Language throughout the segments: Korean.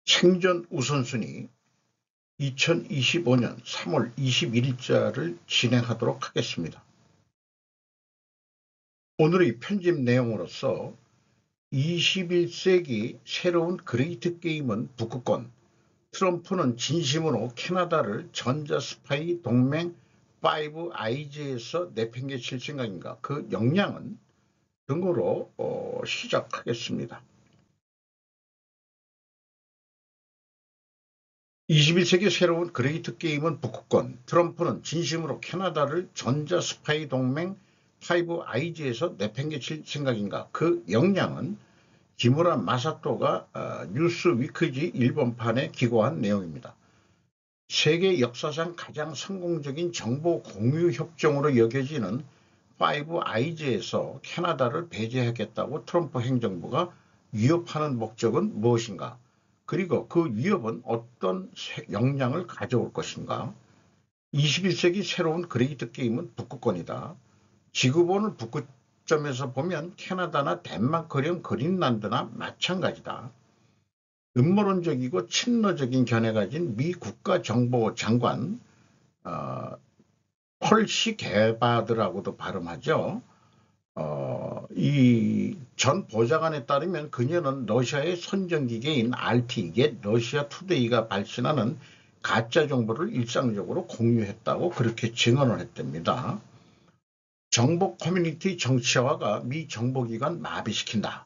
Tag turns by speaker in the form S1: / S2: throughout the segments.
S1: 생존 우선순위 2025년 3월 21일자를 진행하도록 하겠습니다. 오늘의 편집 내용으로서 21세기 새로운 그레이트 게임은 북극권, 트럼프는 진심으로 캐나다를 전자스파이 동맹 5아이즈에서 내팽개칠 생각인가, 그 역량은 등으로 시작하겠습니다. 21세기 새로운 그레이트 게임은 북극권, 트럼프는 진심으로 캐나다를 전자스파이 동맹 5아이즈에서 내팽개칠 생각인가, 그 역량은 기무라 마사토가 뉴스위크지 일본판에 기고한 내용입니다. 세계 역사상 가장 성공적인 정보 공유 협정으로 여겨지는 5아이즈에서 캐나다를 배제하겠다고 트럼프 행정부가 위협하는 목적은 무엇인가? 그리고 그 위협은 어떤 영향을 가져올 것인가? 21세기 새로운 그레이트 게임은 북극권이다. 지구본을 북극점에서 보면 캐나다나 덴마크령 그린란드나 마찬가지다. 음모론적이고 친러적인 견해 가진 미 국가정보장관 펄시 게바드라고도 발음하죠. 이 전 보좌관에 따르면 그녀는 러시아의 선전기계인 RT, 러시아 투데이가 발신하는 가짜 정보를 일상적으로 공유했다고 그렇게 증언을 했답니다. 정보 커뮤니티 정치화가 미 정보기관 마비시킨다.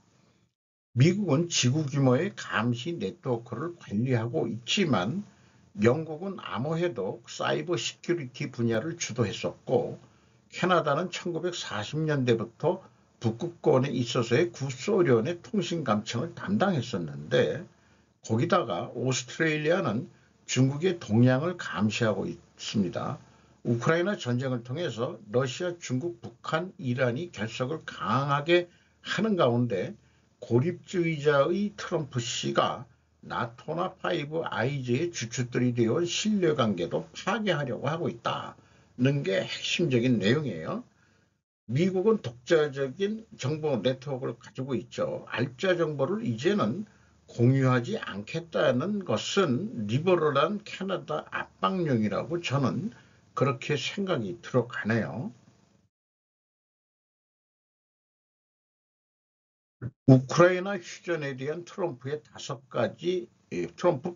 S1: 미국은 지구 규모의 감시 네트워크를 관리하고 있지만 영국은 암호해독, 사이버 시큐리티 분야를 주도했었고, 캐나다는 1940년대부터 북극권에 있어서의 구소련의 통신 감청을 담당했었는데, 거기다가 오스트레일리아는 중국의 동향을 감시하고 있습니다. 우크라이나 전쟁을 통해서 러시아, 중국, 북한, 이란이 결속을 강하게 하는 가운데 고립주의자의 트럼프 씨가 나토나 5아이즈의 주축들이 되어온 신뢰관계도 파괴하려고 하고 있다는 게 핵심적인 내용이에요. 미국은 독자적인 정보 네트워크를 가지고 있죠. 알짜 정보를 이제는 공유하지 않겠다는 것은 리버럴한 캐나다 압박용이라고 저는 그렇게 생각이 들어가네요. 우크라이나 휴전에 대한 트럼프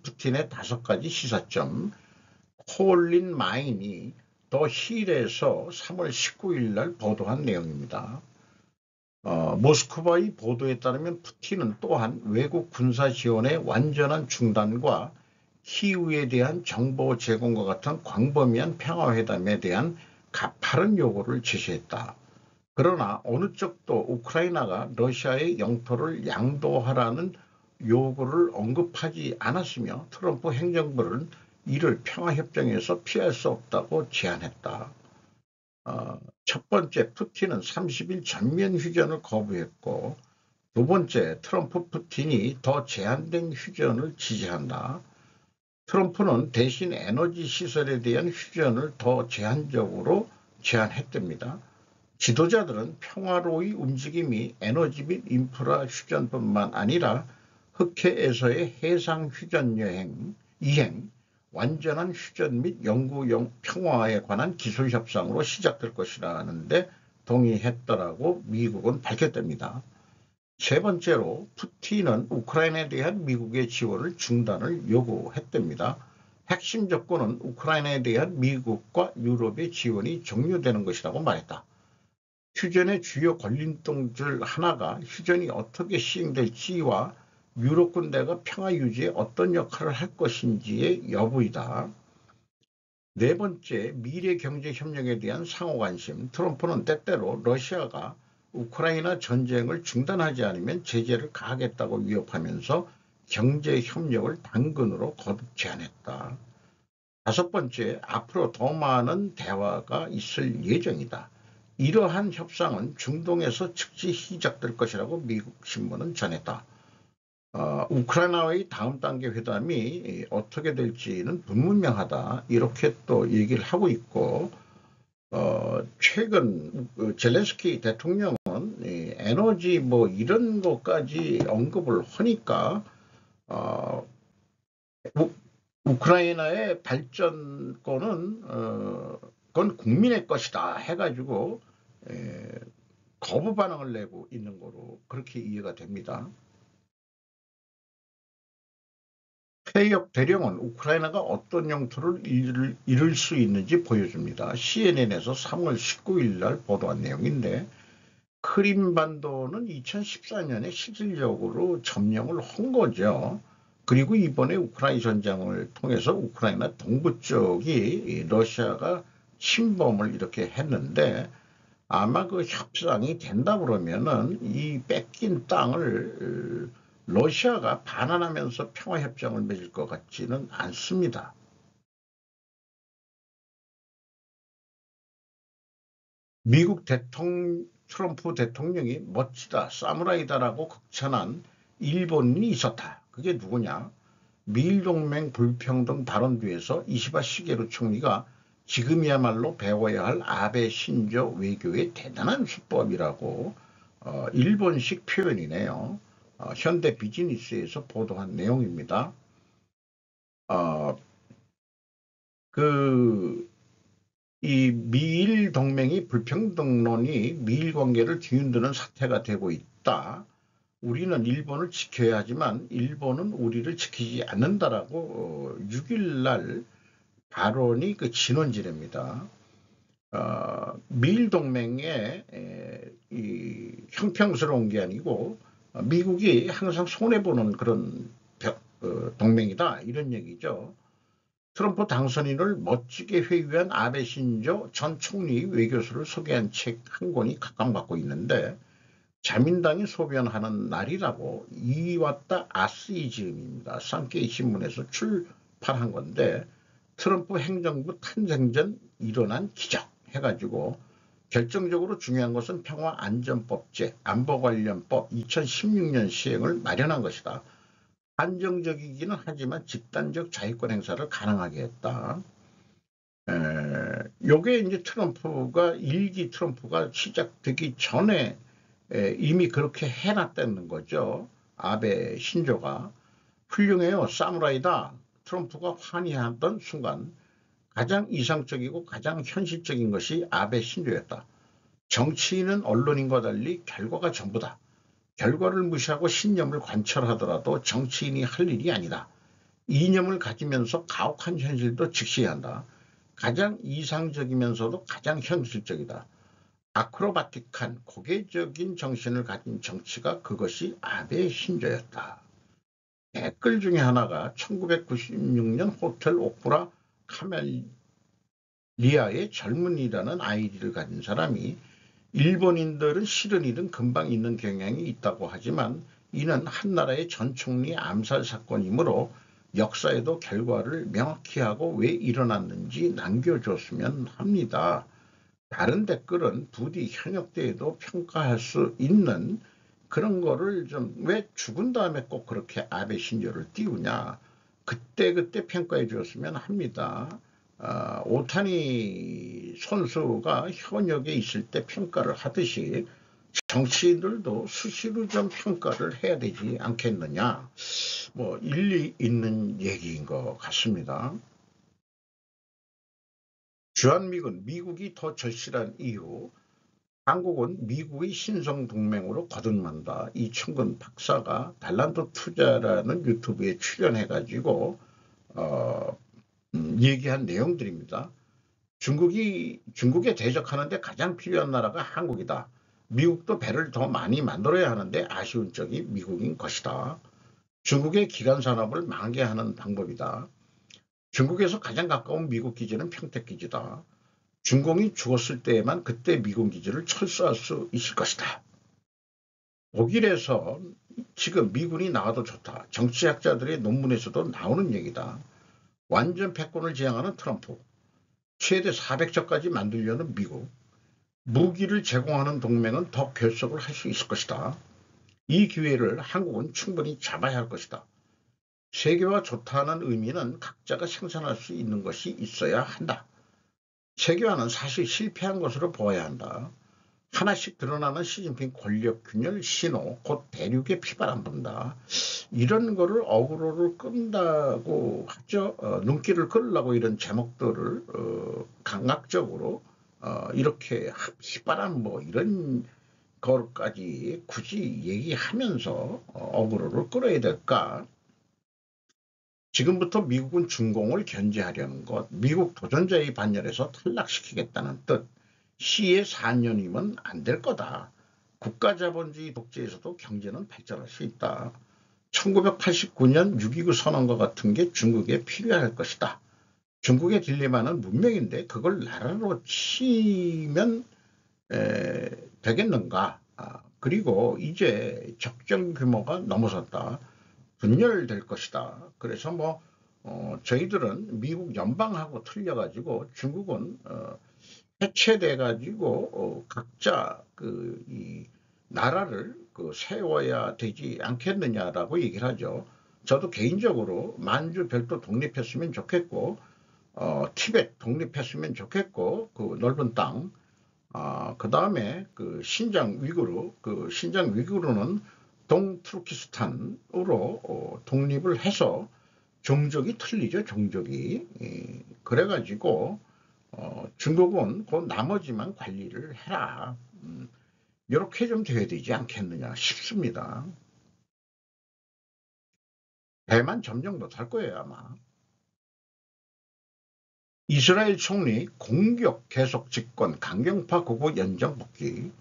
S1: 푸틴의 5가지 시사점, 콜린 마인이 더 힐에서 3월 19일 날 보도한 내용입니다. 모스크바의 보도에 따르면 푸틴은 또한 외국 군사 지원의 완전한 중단과 키우에 대한 정보 제공과 같은 광범위한 평화회담에 대한 가파른 요구를 제시했다. 그러나 어느 쪽도 우크라이나가 러시아의 영토를 양도하라는 요구를 언급하지 않았으며 트럼프 행정부는 이를 평화협정에서 피할 수 없다고 제안했다. 첫 번째, 푸틴은 30일 전면 휴전을 거부했고, 두 번째, 트럼프 푸틴이 더 제한된 휴전을 지지한다. 트럼프는 대신 에너지 시설에 대한 휴전을 더 제한적으로 제안했답니다. 지도자들은 평화로의 움직임이 에너지 및 인프라 휴전뿐만 아니라 흑해에서의 해상 휴전 이행, 완전한 휴전 및 영구 평화에 관한 기술 협상으로 시작될 것이라는데 동의했다라고 미국은 밝혔답니다. 세 번째로 푸틴은 우크라이나에 대한 미국의 지원을 중단을 요구했답니다. 핵심 조건은 우크라이나에 대한 미국과 유럽의 지원이 종료되는 것이라고 말했다. 휴전의 주요 걸림돌 중 하나가 휴전이 어떻게 시행될지와 유럽 군대가 평화 유지에 어떤 역할을 할 것인지의 여부이다. 네 번째, 미래 경제 협력에 대한 상호 관심. 트럼프는 때때로 러시아가 우크라이나 전쟁을 중단하지 않으면 제재를 가하겠다고 위협하면서 경제 협력을 당근으로 거듭 제안했다. 다섯 번째, 앞으로 더 많은 대화가 있을 예정이다. 이러한 협상은 중동에서 즉시 시작될 것이라고 미국 신문은 전했다. 우크라이나의 다음 단계 회담이 어떻게 될지는 불분명하다. 이렇게 또 얘기를 하고 있고, 최근 젤렌스키 대통령은 에너지 이런 것까지 언급을 하니까 우, 우크라이나의 발전권은 그건 국민의 것이다 해가지고 에, 거부 반응을 내고 있는 거로 그렇게 이해가 됩니다. 해역 대령은 우크라이나가 어떤 영토를 잃을 수 있는지 보여줍니다. CNN에서 3월 19일 날 보도한 내용인데 크림반도는 2014년에 실질적으로 점령을 한 거죠. 그리고 이번에 우크라이나 전장을 통해서 우크라이나 동부 쪽이 러시아가 침범을 이렇게 했는데 아마 그 협상이 된다 그러면은 이 뺏긴 땅을 러시아가 반환하면서 평화협정을 맺을 것 같지는 않습니다. 미국 트럼프 대통령이 멋지다, 사무라이다라고 극찬한 일본인이 있었다. 그게 누구냐? 미일동맹 불평등 발언 뒤에서 이시바 시게루 총리가 지금이야말로 배워야 할 아베 신조 외교의 대단한 수법이라고 일본식 표현이네요. 현대 비즈니스에서 보도한 내용입니다. 어, 그, 이 미일 동맹이 불평등론이 미일 관계를 뒤흔드는 사태가 되고 있다. 우리는 일본을 지켜야 하지만 일본은 우리를 지키지 않는다라고 6일 날 발언이 그 진원지랍니다. 미일 동맹의 이 형평스러운 게 아니고 미국이 항상 손해보는 그런 동맹이다 이런 얘기죠. 트럼프 당선인을 멋지게 회유한 아베 신조 전 총리 외교수를 소개한 책 한 권이 각광받고 있는데 자민당이 소변하는 날이라고 이왔다 아시즘입니다. 산케이 신문에서 출판한 건데 트럼프 행정부 탄생 전 일어난 기적 해가지고 결정적으로 중요한 것은 평화안전법제 안보관련법 2016년 시행을 마련한 것이다. 한정적이기는 하지만 집단적 자유권 행사를 가능하게 했다. 요게 이제 트럼프가 일기 트럼프가 시작되기 전에 이미 그렇게 해놨다는 거죠. 아베 신조가 훌륭해요. 사무라이다. 트럼프가 환희하던 순간 가장 이상적이고 가장 현실적인 것이 아베 신조였다. 정치인은 언론인과 달리 결과가 전부다. 결과를 무시하고 신념을 관철하더라도 정치인이 할 일이 아니다. 이념을 가지면서 가혹한 현실도 직시해야 한다. 가장 이상적이면서도 가장 현실적이다. 아크로바틱한 고개적인 정신을 가진 정치가 그것이 아베 신조였다. 댓글 중에 하나가 1996년 호텔 오프라 카멜리아의 젊은이라는 아이디를 가진 사람이 일본인들은 싫은 일은 금방 있는 경향이 있다고 하지만 이는 한 나라의 전 총리 암살 사건이므로 역사에도 결과를 명확히 하고 왜 일어났는지 남겨줬으면 합니다. 다른 댓글은 부디 현역 때에도 평가할 수 있는 그런 거를 좀 왜 죽은 다음에 꼭 그렇게 아베 신조를 띄우냐. 그때그때 평가해 주었으면 합니다. 오타니 선수가 현역에 있을 때 평가를 하듯이 정치인들도 수시로 좀 평가를 해야 되지 않겠느냐. 뭐 일리 있는 얘기인 것 같습니다. 주한미군, 미국이 더 절실한 이유, 한국은 미국의 신성동맹으로 거듭난다. 이충근 박사가 달란트 투자라는 유튜브에 출연해가지고 얘기한 내용들입니다. 중국에 대적하는데 가장 필요한 나라가 한국이다. 미국도 배를 더 많이 만들어야 하는데 아쉬운 적이 미국인 것이다. 중국의 기간 산업을 망개하는 방법이다. 중국에서 가장 가까운 미국 기지는 평택기지다. 중공이 죽었을 때에만 그때 미군 기지를 철수할 수 있을 것이다. 독일에서 지금 미군이 나와도 좋다. 정치학자들의 논문에서도 나오는 얘기다. 완전 패권을 지향하는 트럼프. 최대 400적까지 만들려는 미국. 무기를 제공하는 동맹은 더 결속을 할 수 있을 것이다. 이 기회를 한국은 충분히 잡아야 할 것이다. 세계와 좋다는 의미는 각자가 생산할 수 있는 것이 있어야 한다. 세계화는 사실 실패한 것으로 보아야 한다. 하나씩 드러나는 시진핑 권력균열 신호, 곧 대륙의 피바람 분다. 이런 거를 어그로를 끈다고 하죠. 눈길을 끌으려고 이런 제목들을 감각적으로 이렇게 희바람 뭐 이런 거까지 굳이 얘기하면서 어그로를 끌어야 될까? 지금부터 미국은 중공을 견제하려는 것, 미국 도전자의 반열에서 탈락시키겠다는 뜻, 시의 4년이면 안 될 거다. 국가자본주의 독재에서도 경제는 발전할 수 있다. 1989년 6.29 선언과 같은 게 중국에 필요할 것이다. 중국의 딜레마는 문명인데 그걸 나라로 치면 되겠는가. 그리고 이제 적정 규모가 넘어섰다. 분열될 것이다. 그래서 뭐 저희들은 미국 연방하고 틀려가지고 중국은 해체돼가지고 각자 이 나라를 세워야 되지 않겠느냐라고 얘기를 하죠. 저도 개인적으로 만주 별도 독립했으면 좋겠고 티벳 독립했으면 좋겠고 그 넓은 땅 그 다음에 신장 위구르는 동투르키스탄으로 독립을 해서 종족이 틀리죠. 종족이. 그래가지고 중국은 그 나머지만 관리를 해라. 이렇게 좀 돼야 되지 않겠느냐 싶습니다. 배만 점령 못할 거예요 아마. 이스라엘 총리 공격 계속 집권 강경파 극우 연장 복귀.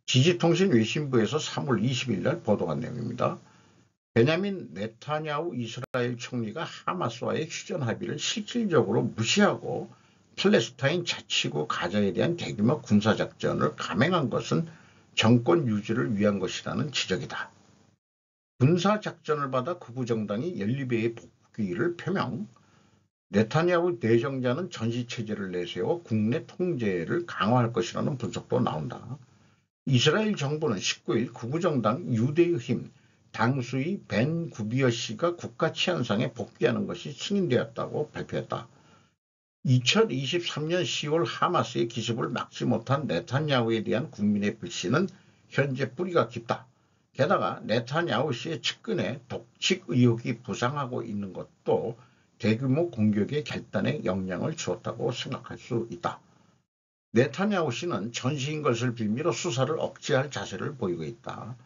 S1: 지지통신 외신부에서 3월 20일 날 보도한 내용입니다. 베냐민 네타냐후 이스라엘 총리가 하마스와의 휴전 합의를 실질적으로 무시하고 팔레스타인 자치구 가자에 대한 대규모 군사작전을 감행한 것은 정권 유지를 위한 것이라는 지적이다. 군사작전을 받아 극우 정당이 연립회의 복귀를 표명. 네타냐후 내정자는 전시체제를 내세워 국내 통제를 강화할 것이라는 분석도 나온다. 이스라엘 정부는 19일 극우정당 유대의 힘 당수의 벤 구비어 씨가 국가 치안상에 복귀하는 것이 승인되었다고 발표했다. 2023년 10월 하마스의 기습을 막지 못한 네타냐후에 대한 국민의 불신은 현재 뿌리가 깊다. 게다가 네타냐후 씨의 측근의 독직 의혹이 부상하고 있는 것도 대규모 공격의 결단에 영향을 주었다고 생각할 수 있다. 네타냐후 씨는 전시인 것을 빌미로 수사를 억제할 자세를 보이고 있다.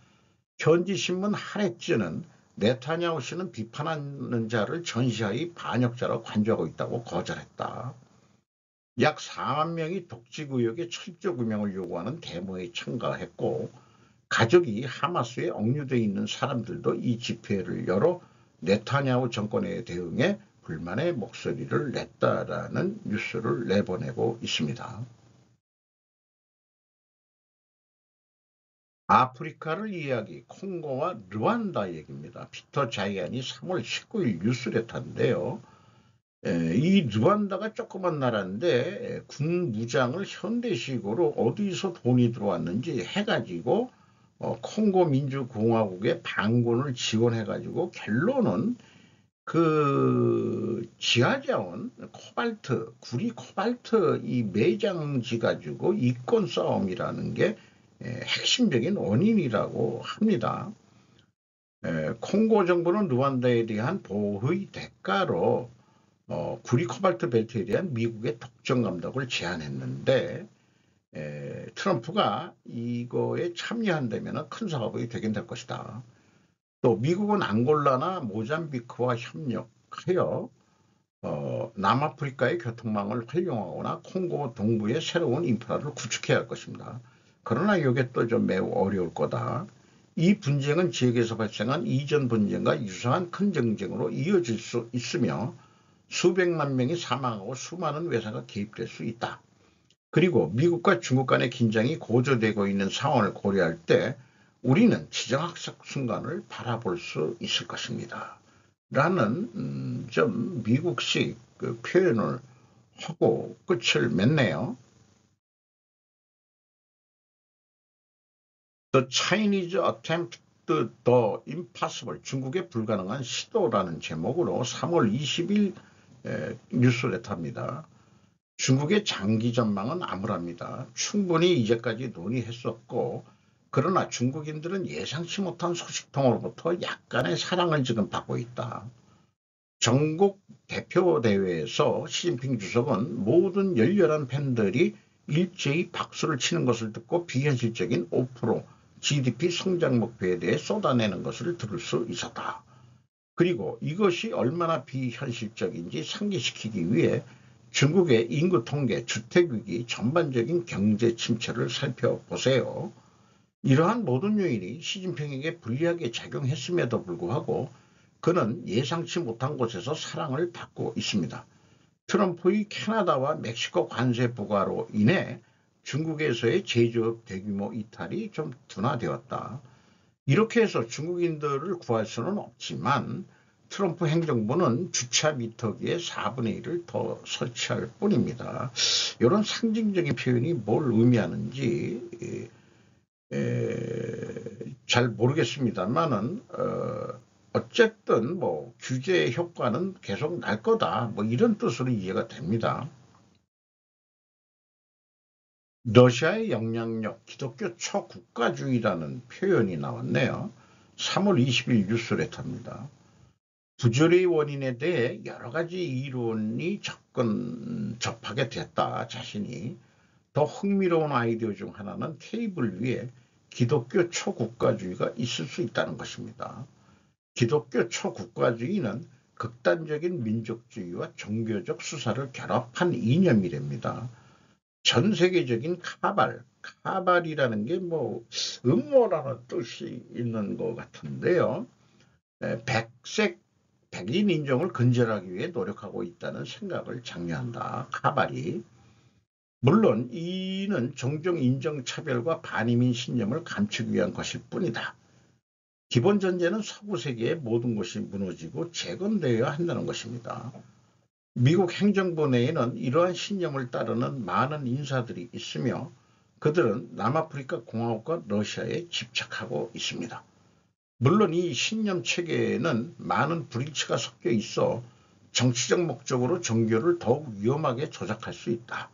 S1: 현지신문 하레츠는 네타냐후 씨는 비판하는 자를 전시하의 반역자로 간주하고 있다고 거절했다. 약 4만 명이 독직 의혹의 철저 규명을 요구하는 데모에 참가했고 가족이 하마스에 억류되어 있는 사람들도 이 집회를 열어 네타냐후 정권에 대응해 불만의 목소리를 냈다라는 뉴스를 내보내고 있습니다. 아프리카를 이야기 콩고와 르완다 얘기입니다. 피터 자이안이 3월 19일 뉴스레터인데요. 이 르완다가 조그만 나라인데 군 무장을 현대식으로 어디서 돈이 들어왔는지 해가지고 콩고 민주공화국의 반군을 지원해가지고 결론은 지하자원 구리 코발트 이 매장지 가지고 이권 싸움이라는 게 핵심적인 원인이라고 합니다. 콩고 정부는 루안다에 대한 보호의 대가로 구리 코발트 벨트에 대한 미국의 독점 감독을 제안했는데 트럼프가 이거에 참여한다면 큰 사업이 되긴 될 것이다. 또 미국은 앙골라나 모잠비크와 협력하여 남아프리카의 교통망을 활용하거나 콩고 동부의 새로운 인프라를 구축해야 할 것입니다. 그러나 이게 또 좀 매우 어려울 거다. 이 분쟁은 지역에서 발생한 이전 분쟁과 유사한 큰 정쟁으로 이어질 수 있으며 수백만 명이 사망하고 수많은 외사가 개입될 수 있다. 그리고 미국과 중국 간의 긴장이 고조되고 있는 상황을 고려할 때 우리는 지정학적 순간을 바라볼 수 있을 것입니다. 라는 좀 미국식 표현을 하고 끝을 맺네요. The Chinese Attempt the Impossible, 중국의 불가능한 시도라는 제목으로 3월 20일 뉴스레터입니다. 중국의 장기 전망은 암울합니다. 충분히 이제까지 논의했었고 그러나 중국인들은 예상치 못한 소식통으로부터 약간의 사랑을 지금 받고 있다. 전국 대표 대회에서 시진핑 주석은 모든 열렬한 팬들이 일제히 박수를 치는 것을 듣고 비현실적인 5% GDP 성장 목표에 대해 쏟아내는 것을 들을 수 있었다. 그리고 이것이 얼마나 비현실적인지 상기시키기 위해 중국의 인구 통계, 주택위기, 전반적인 경제 침체를 살펴보세요. 이러한 모든 요인이 시진핑에게 불리하게 작용했음에도 불구하고 그는 예상치 못한 곳에서 사랑을 받고 있습니다. 트럼프의 캐나다와 멕시코 관세 부과로 인해 중국에서의 제조업 대규모 이탈이 좀 둔화되었다. 이렇게 해서 중국인들을 구할 수는 없지만 트럼프 행정부는 주차 미터기의 4분의 1을 더 설치할 뿐입니다. 이런 상징적인 표현이 뭘 의미하는지 잘 모르겠습니다만은 어쨌든 뭐 규제 효과는 계속 날 거다 뭐 이런 뜻으로 이해가 됩니다. 러시아의 영향력, 기독교 초국가주의라는 표현이 나왔네요. 3월 20일 뉴스레터입니다. 부조리의 원인에 대해 여러 가지 이론이 접하게 됐다. 자신이 더 흥미로운 아이디어 중 하나는 테이블 위에 기독교 초국가주의가 있을 수 있다는 것입니다. 기독교 초국가주의는 극단적인 민족주의와 종교적 수사를 결합한 이념이랍니다. 전 세계적인 카발이라는 게 뭐 음모라는 뜻이 있는 것 같은데요. 백인 인종을 근절하기 위해 노력하고 있다는 생각을 장려한다. 카발이. 물론 이는 종종 인종차별과 반이민 신념을 감추기 위한 것일 뿐이다. 기본 전제는 서구 세계의 모든 것이 무너지고 재건되어야 한다는 것입니다. 미국 행정부 내에는 이러한 신념을 따르는 많은 인사들이 있으며 그들은 남아프리카 공화국과 러시아에 집착하고 있습니다. 물론 이 신념 체계에는 많은 불일치가 섞여 있어 정치적 목적으로 종교를 더욱 위험하게 조작할 수 있다.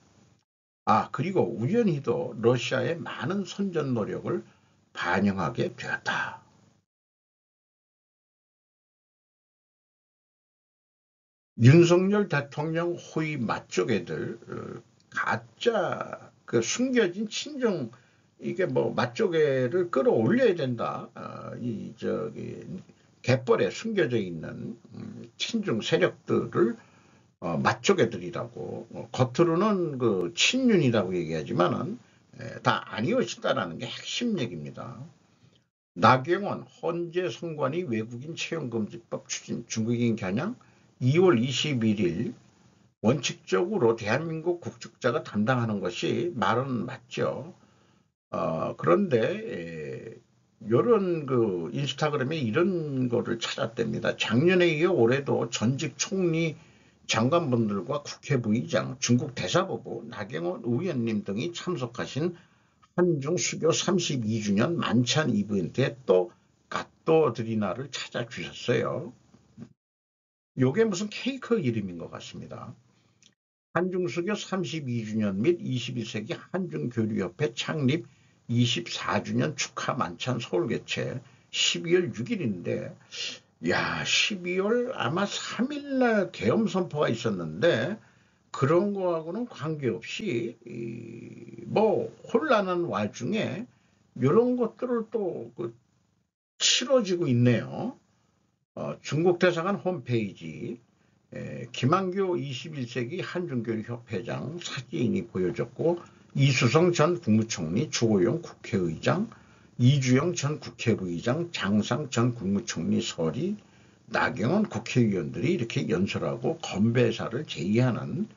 S1: 그리고 우연히도 러시아의 많은 선전 노력을 반영하게 되었다. 윤석열 대통령 호위 맛조개들 가짜 숨겨진 친중 이게 뭐 맛조개를 끌어올려야 된다. 갯벌에 숨겨져 있는 친중 세력들을 맛조개들이라고 겉으로는 그 친윤이라고 얘기하지만은 다 아니었다라는 게 핵심 얘기입니다. 나경원 헌재선관위 외국인 채용금지법 추진 중국인 겨냥 2월 21일 원칙적으로 대한민국 국적자가 담당하는 것이 말은 맞죠. 그런데 이런 인스타그램에 이런 거를 찾았답니다. 작년에 이어 올해도 전직 총리 장관분들과 국회부의장, 중국 대사부부, 나경원 의원님 등이 참석하신 한중 수교 32주년 만찬 이벤트에 또 갓도드리나를 찾아주셨어요. 요게 무슨 케이크 이름인 것 같습니다. 한중수교 32주년 및 21세기 한중교류협회 창립 24주년 축하 만찬 서울 개최 12월 6일인데 12월 아마 3일날 계엄 선포가 있었는데 그런 거하고는 관계없이 뭐 혼란한 와중에 이런 것들을 또 치러지고 있네요. 중국 대사관 홈페이지 김한교 21세기 한중교류협회장 사진이 보여졌고 이수성 전 국무총리, 주호영 국회의장, 이주영 전 국회부의장, 장상 전 국무총리 설이 나경원 국회의원들이 이렇게 연설하고 건배사를 제의하는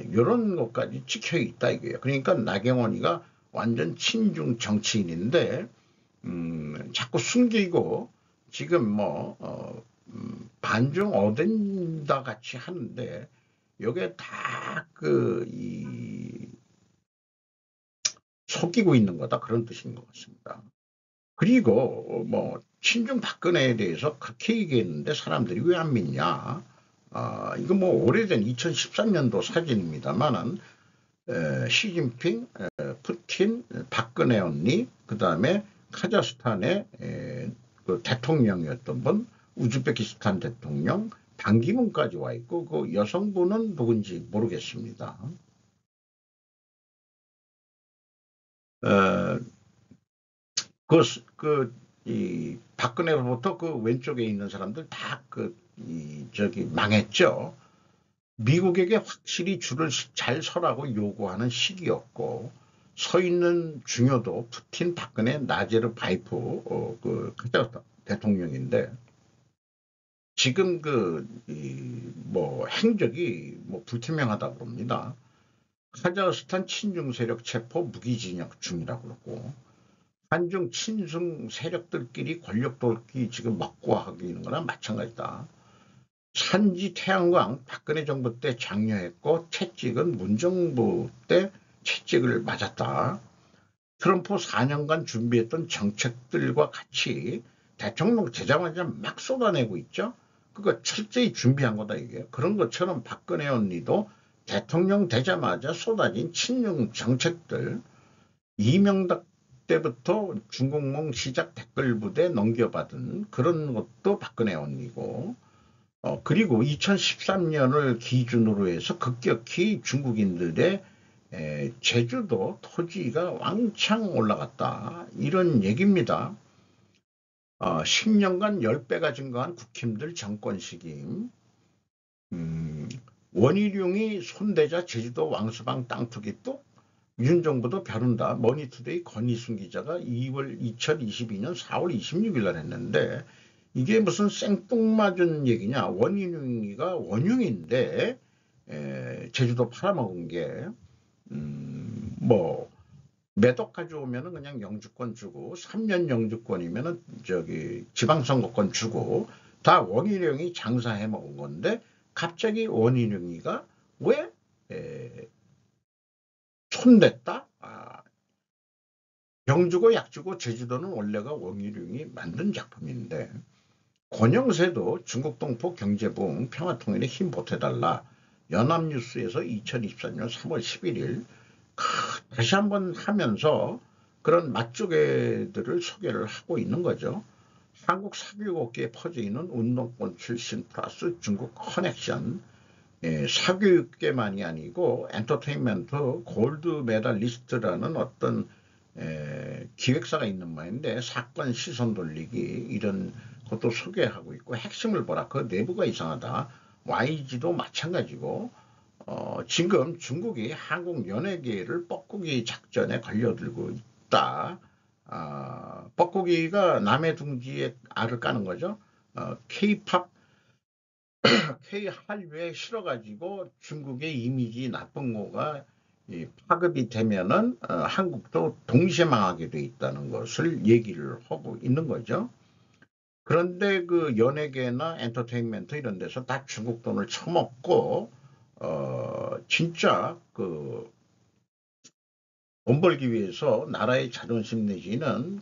S1: 이런 것까지 찍혀 있다 이거예요. 그러니까 나경원이가 완전 친중 정치인인데 자꾸 숨기고 지금 뭐 반중 어댄다 같이 하는데 이게 다 속이고 있는 거다 그런 뜻인 것 같습니다. 그리고 뭐 친중 박근혜에 대해서 그렇게 얘기했는데 사람들이 왜 안 믿냐? 이거 뭐 오래된 2013년도 사진입니다만은 시진핑, 푸틴, 박근혜 언니, 그 다음에 카자흐스탄의 그 대통령이었던 분, 우즈베키스탄 대통령, 반기문까지 와 있고 그 여성분은 누군지 모르겠습니다. 어, 이 박근혜로부터 그 왼쪽에 있는 사람들 다 저기 망했죠. 미국에게 확실히 줄을 잘 서라고 요구하는 시기였고, 서 있는 중요도 푸틴, 박근혜, 나제르바이프, 그 카자흐스탄 대통령인데, 지금 뭐 행적이 뭐 불투명하다고 그럽니다. 카자흐스탄 친중 세력 체포 무기징역 중이라고 그러고, 한중 친중 세력들끼리 권력 돌기 지금 먹고 하기는 거나 마찬가지다. 산지 태양광 박근혜 정부 때 장려했고 채찍은 문정부 때 채찍을 맞았다. 트럼프 4년간 준비했던 정책들과 같이 대통령 되자마자 막 쏟아내고 있죠. 그거 철저히 준비한 거다 이게. 그런 것처럼 박근혜 언니도 대통령 되자마자 쏟아진 친중 정책들, 이명박 때부터 중공몽 시작 댓글 부대 넘겨받은 그런 것도 박근혜 언니고, 그리고 2013년을 기준으로 해서 급격히 중국인들의 제주도 토지가 왕창 올라갔다. 이런 얘기입니다. 10년간 10배가 증가한 국힘들 정권 시기임. 원희룡이 손대자 제주도 왕수방 땅 투기 또 윤정부도 벼른다. 머니투데이 권희순 기자가 2022년 4월 26일 날 했는데 이게 무슨 생뚱맞은 얘기냐. 원희룡이가 원흉인데 제주도 팔아먹은 게 뭐 매덕 가져오면은 그냥 영주권 주고 3년 영주권이면은 저기 지방선거권 주고 다 원희룡이 장사해 먹은 건데 갑자기 원희룡이가 왜 손댔다? 병 주고 약 주고 제주도는 원래가 원희룡이 만든 작품인데 권영세도 중국 동포 경제부흥 평화통일에 힘 보태달라. 연합뉴스에서 2024년 3월 11일 다시 한번 하면서 그런 맛조개들을 소개를 하고 있는 거죠. 한국 사교육업계에 퍼져 있는 운동권 출신 플러스 중국 커넥션, 사교육계만이 아니고 엔터테인먼트 골드 메달리스트라는 어떤 기획사가 있는 모양인데 사건 시선 돌리기 이런 것도 소개하고 있고 핵심을 보라. 그 내부가 이상하다. YG도 마찬가지고 지금 중국이 한국 연예계를 뻐꾸기 작전에 걸려들고 있다. 뻐꾸기가 남의 둥지에 알을 까는 거죠. K-팝, K-한류에 실어가지고 중국의 이미지 나쁜 거가 파급이 되면은 한국도 동시에 망하게 돼 있다는 것을 얘기를 하고 있는 거죠. 그런데 그 연예계나 엔터테인먼트 이런 데서 다 중국 돈을 처먹고 진짜 돈 벌기 위해서 나라의 자존심 내지는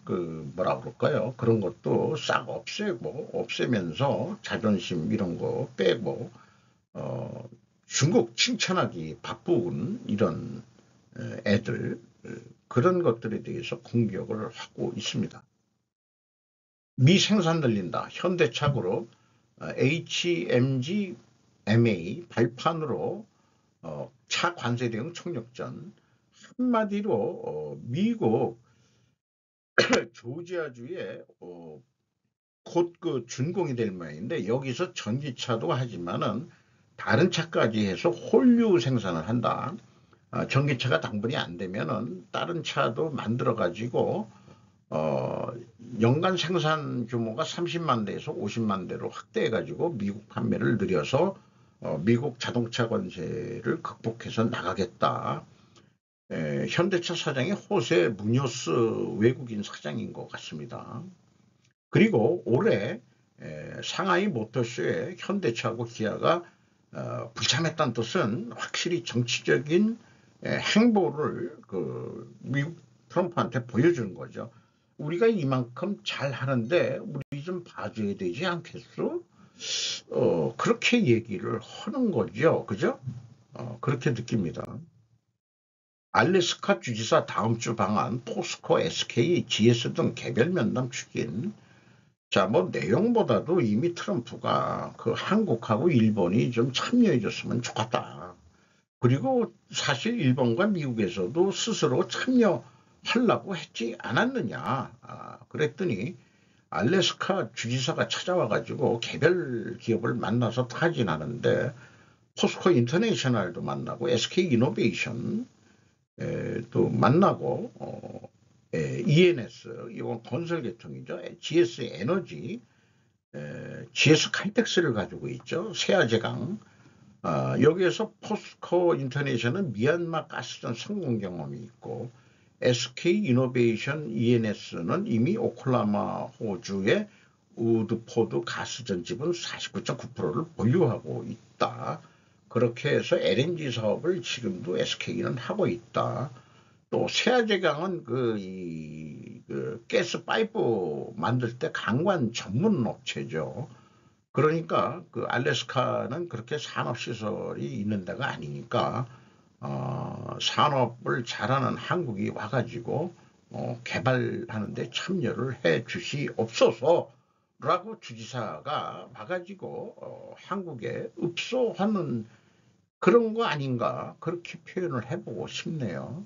S1: 뭐라 그럴까요? 그런 것도 싹 없애면서 자존심 이런 거 빼고 중국 칭찬하기 바쁜 이런 애들 그런 것들에 대해서 공격을 하고 있습니다. 미 생산 늘린다. 현대차 그룹 HMG MA 발판으로 차 관세 대응 총력전. 한마디로 미국 조지아주에 곧 준공이 될 모양인데 여기서 전기차도 하지만은 다른 차까지 해서 홀류 생산을 한다. 전기차가 당분이 안 되면은 다른 차도 만들어 가지고 연간 생산 규모가 30만 대에서 50만 대로 확대해 가지고 미국 판매를 늘려서 미국 자동차 관세를 극복해서 나가겠다. 현대차 사장이 호세 무뇨스 외국인 사장인 것 같습니다. 그리고 올해 상하이 모터쇼에 현대차하고 기아가 불참했다는 뜻은 확실히 정치적인 행보를 미국 트럼프한테 보여주는 거죠. 우리가 이만큼 잘 하는데 우리 좀 봐줘야 되지 않겠어? 그렇게 얘기를 하는 거죠. 그죠? 그렇게 느낍니다. 알래스카 주지사 다음 주 방한 포스코, SK, GS 등 개별 면담 추진. 자, 뭐 내용보다도 이미 트럼프가 그 한국하고 일본이 좀 참여해 줬으면 좋겠다. 그리고 사실 일본과 미국에서도 스스로 참여하려고 했지 않았느냐. 그랬더니 알래스카 주지사가 찾아와가지고 개별 기업을 만나서 타진하는데 포스코 인터내셔널도 만나고 SK 이노베이션 또 만나고 ENS 이건 건설 계통이죠. GS 에너지, GS 칼텍스를 가지고 있죠. 세아제강. 여기에서 포스코 인터내셔널은 미얀마 가스전 성공 경험이 있고 SK 이노베이션 ENS는 이미 오클라호마 호주의 우드포드 가스전 지분 49.9%를 보유하고 있다. 그렇게 해서 LNG 사업을 지금도 SK는 하고 있다. 또 세아제강은 그 가스 파이프 만들 때 강관 전문 업체죠. 그러니까 그 알래스카는 그렇게 산업시설이 있는 데가 아니니까 산업을 잘하는 한국이 와가지고 개발하는 데 참여를 해 주시옵소서라고 주지사가 와가지고 한국에 읍소하는 그런 거 아닌가 그렇게 표현을 해보고 싶네요.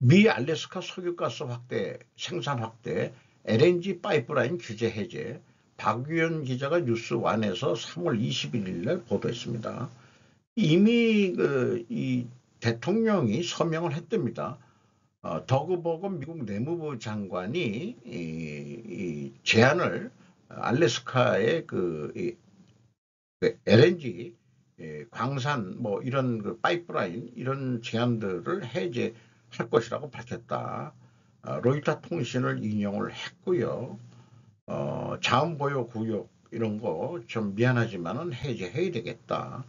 S1: 미 알래스카 석유가스 확대, 생산 확대, LNG 파이프라인 규제 해제, 박유현 기자가 뉴스원에서 3월 21일 날 보도했습니다. 이미 이 대통령이 서명을 했답니다. 더그버건 미국 내무부 장관이 이 제안을 알래스카의 LNG 광산 뭐 이런 그 파이프라인 이런 제안들을 해제할 것이라고 밝혔다. 로이터 통신을 인용을 했고요. 자원보유 구역 이런 거 좀 미안하지만은 해제해야 되겠다.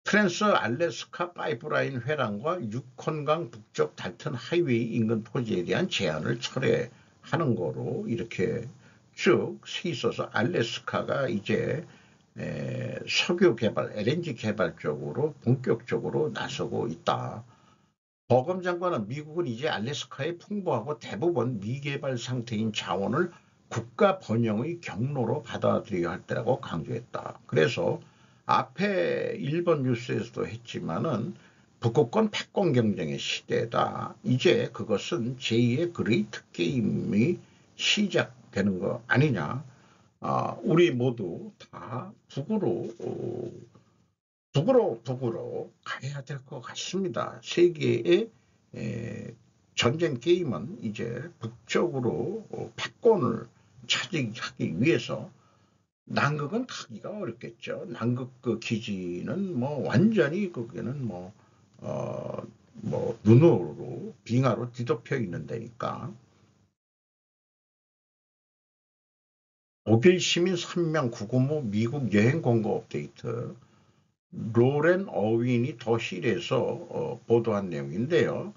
S1: 트랜스 알래스카 파이프라인 회랑과 유콘강 북쪽 달튼 하이웨이 인근 토지에 대한 제한을 철회하는 거로 이렇게 쭉 서 있어서 알래스카가 이제 석유 개발, LNG 개발 쪽으로 본격적으로 나서고 있다. 버검 장관은 미국은 이제 알래스카의 풍부하고 대부분 미개발 상태인 자원을 국가 번영의 경로로 받아들여야 할 때라고 강조했다. 그래서 앞에 일본 뉴스에서도 했지만은 북극권 패권 경쟁의 시대다. 이제 그것은 제2의 그레이트 게임이 시작되는 거 아니냐. 우리 모두 다 북으로 가야 될 것 같습니다. 세계의 전쟁 게임은 이제 북쪽으로 패권을 차지하기 위해서 남극은 가기가 어렵겠죠. 남극 그 기지는 뭐 완전히 거기는 뭐 눈으로 빙하로 뒤덮여 있는 데니까. 독일 시민 3명 구금후 미국 여행 공고 업데이트. 로렌 어윈이 더힐에서 보도한 내용인데요.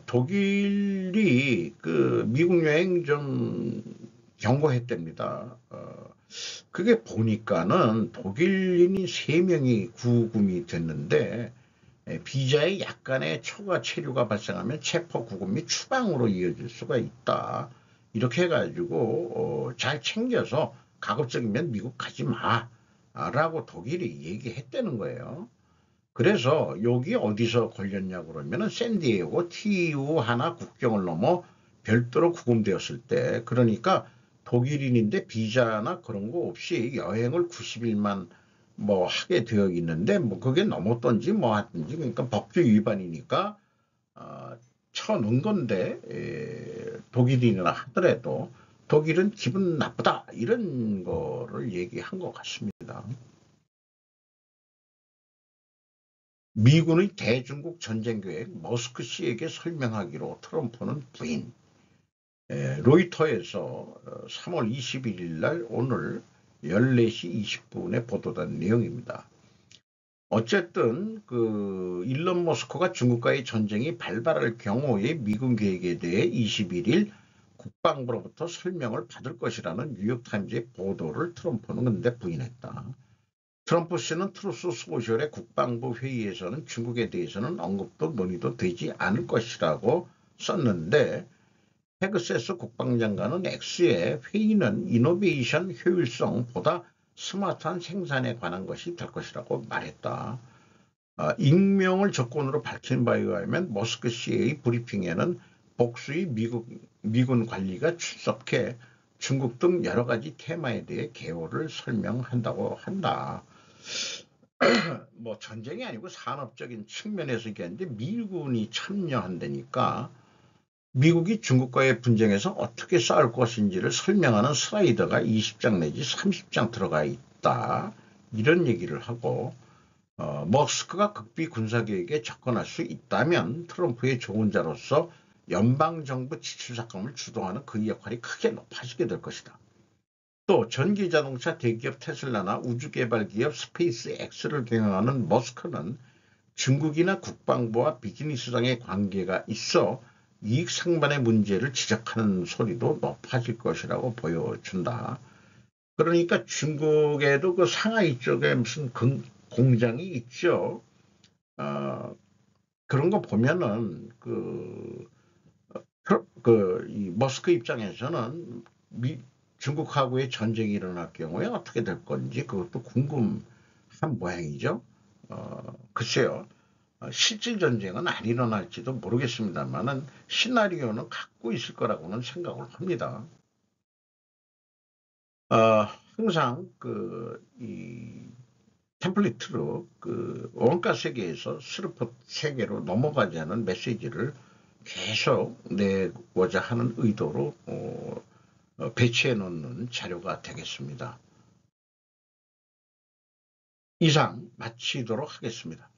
S1: 독일이 그 미국 여행 좀 경고했답니다. 그게 보니까는 독일인이 3명이 구금이 됐는데 비자에 약간의 초과 체류가 발생하면 체포 구금 및 추방으로 이어질 수가 있다. 이렇게 해가지고 잘 챙겨서 가급적이면 미국 가지 마라고 독일이 얘기했다는 거예요. 그래서 여기 어디서 걸렸냐 그러면은 샌디에고 티우하나 국경을 넘어 별도로 구금되었을 때 그러니까 독일인인데 비자나 그런 거 없이 여행을 90일만 뭐 하게 되어 있는데 뭐 그게 넘었던지 뭐 하든지 그러니까 법규 위반이니까 쳐놓은 건데 독일인이라 하더라도 독일은 기분 나쁘다 이런 거를 얘기한 것 같습니다. 미군의 대중국 전쟁 계획 머스크 씨에게 설명하기로 트럼프는 부인. 로이터에서 3월 21일 날 오늘 14시 20분에 보도된 내용입니다. 어쨌든 그 일론 머스크가 중국과의 전쟁이 발발할 경우에 미군 계획에 대해 21일 국방부로부터 설명을 받을 것이라는 뉴욕타임즈의 보도를 트럼프는 근데 부인했다. 트럼프 씨는 트루스 소셜의 국방부 회의에서는 중국에 대해서는 언급도 논의도 되지 않을 것이라고 썼는데, 페그세스 국방장관은 X에 회의는 이노베이션 효율성보다 스마트한 생산에 관한 것이 될 것이라고 말했다. 익명을 조건으로 밝힌 바에 의하면 머스크 씨의 브리핑에는 복수의 미군 관리가 출석해 중국 등 여러 가지 테마에 대해 개요를 설명한다고 한다. 뭐 전쟁이 아니고 산업적인 측면에서 얘기하는데 미군이 참여한다니까 미국이 중국과의 분쟁에서 어떻게 싸울 것인지를 설명하는 슬라이드가 20장 내지 30장 들어가 있다. 이런 얘기를 하고 머스크가 극비 군사계획에 접근할 수 있다면 트럼프의 조언자로서 연방정부 지출자금을 주도하는 그의 역할이 크게 높아지게 될 것이다. 또 전기자동차 대기업 테슬라나 우주개발기업 스페이스X를 경영하는 머스크는 중국이나 국방부와 비즈니스상의 관계가 있어 이익 상반의 문제를 지적하는 소리도 높아질 것이라고 보여준다. 그러니까 중국에도 그 상하이 쪽에 무슨 공장이 있죠. 그런 거 보면은 이 머스크 입장에서는 중국하고의 전쟁이 일어날 경우에 어떻게 될 건지 그것도 궁금한 모양이죠. 글쎄요. 실질 전쟁은 안 일어날지도 모르겠습니다만은 시나리오는 갖고 있을 거라고는 생각을 합니다. 항상 이 템플릿으로 원가 세계에서 스루프 세계로 넘어가자는 메시지를 계속 내고자 하는 의도로 배치해 놓는 자료가 되겠습니다. 이상 마치도록 하겠습니다.